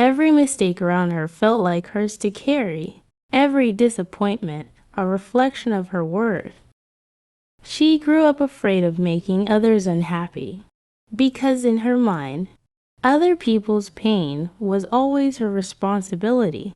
Every mistake around her felt like hers to carry, every disappointment a reflection of her worth. She grew up afraid of making others unhappy, because in her mind, other people's pain was always her responsibility.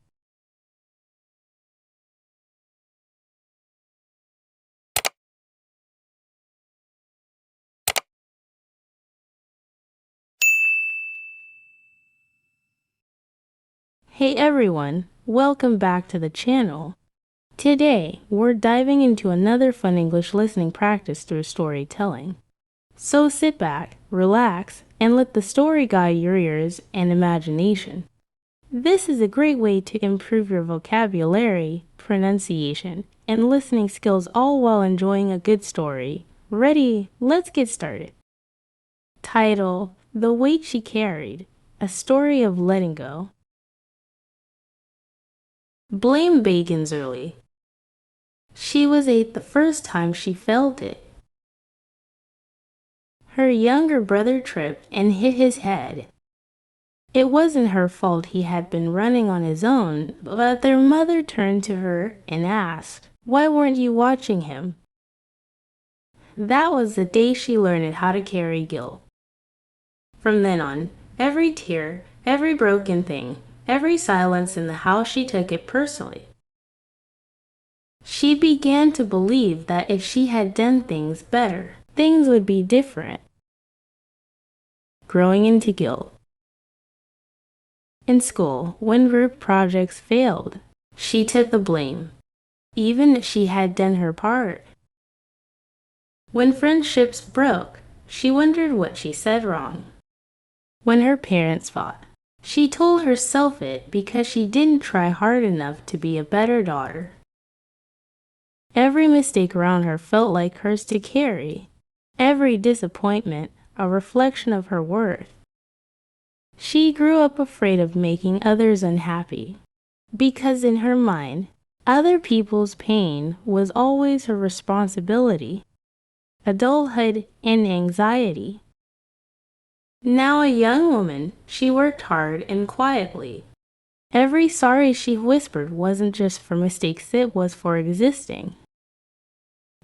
Hey everyone, welcome back to the channel. Today, we're diving into another fun English listening practice through storytelling. So sit back, relax, and let the story guide your ears and imagination. This is a great way to improve your vocabulary, pronunciation, and listening skills all while enjoying a good story. Ready? Let's get started. Title: The Weight She Carried, a story of letting go. Blame Bacon's early. She was 8 the first time she felt it. Her younger brother tripped and hit his head. It wasn't her fault, he had been running on his own, but their mother turned to her and asked, "Why weren't you watching him?" That was the day she learned how to carry guilt. From then on, every tear, every broken thing, every silence in the house, she took it personally. She began to believe that if she had done things better, things would be different. Growing into guilt. In school, when group projects failed, she took the blame, even if she had done her part. When friendships broke, she wondered what she said wrong. When her parents fought, she told herself it because she didn't try hard enough to be a better daughter. Every mistake around her felt like hers to carry, every disappointment a reflection of her worth. She grew up afraid of making others unhappy, because in her mind, other people's pain was always her responsibility. Adulthood and anxiety. Now a young woman, she worked hard and quietly. Every sorry she whispered wasn't just for mistakes, it was for existing.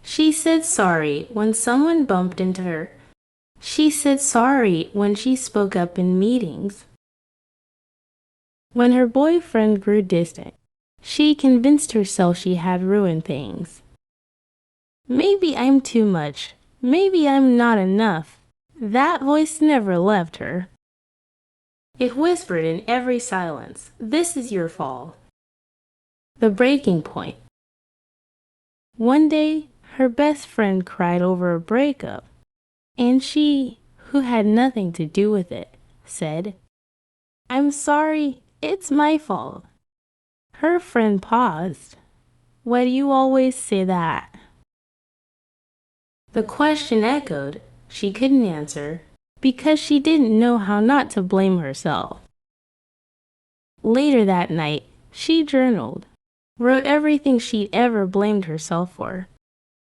She said sorry when someone bumped into her. She said sorry when she spoke up in meetings. When her boyfriend grew distant, she convinced herself she had ruined things. Maybe I'm too much. Maybe I'm not enough. That voice never left her. It whispered in every silence, "This is your fault." The breaking point. One day, her best friend cried over a breakup, and she, who had nothing to do with it, said, "I'm sorry, it's my fault." Her friend paused. "Why do you always say that?" The question echoed. She couldn't answer, because she didn't know how not to blame herself. Later that night, she journaled, wrote everything she'd ever blamed herself for.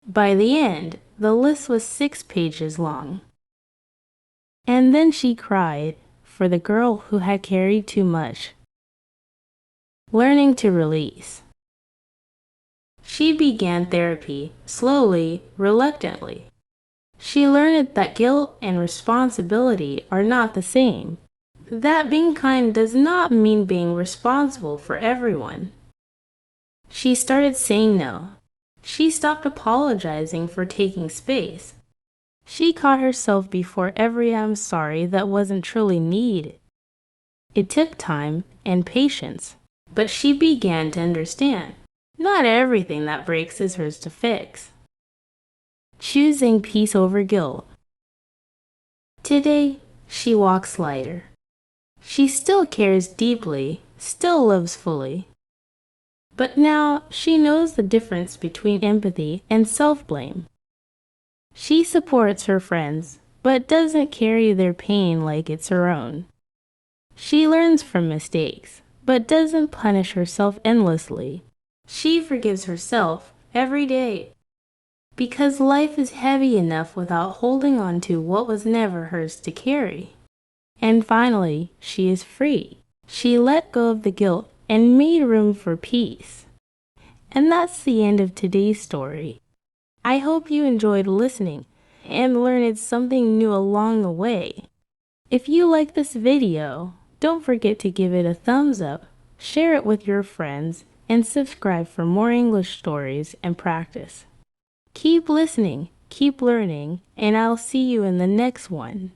By the end, the list was 6 pages long. And then she cried for the girl who had carried too much. Learning to release. She began therapy, slowly, reluctantly. She learned that guilt and responsibility are not the same. That being kind does not mean being responsible for everyone. She started saying no. She stopped apologizing for taking space. She caught herself before every "I'm sorry" that wasn't truly needed. It took time and patience, but she began to understand. Not everything that breaks is hers to fix. Choosing peace over guilt. Today, she walks lighter. She still cares deeply, still loves fully. But now she knows the difference between empathy and self-blame. She supports her friends, but doesn't carry their pain like it's her own. She learns from mistakes, but doesn't punish herself endlessly. She forgives herself every day, because life is heavy enough without holding on to what was never hers to carry. And finally, she is free. She let go of the guilt and made room for peace. And that's the end of today's story. I hope you enjoyed listening and learned something new along the way. If you like this video, don't forget to give it a thumbs up, share it with your friends, and subscribe for more English stories and practice. Keep listening, keep learning, and I'll see you in the next one.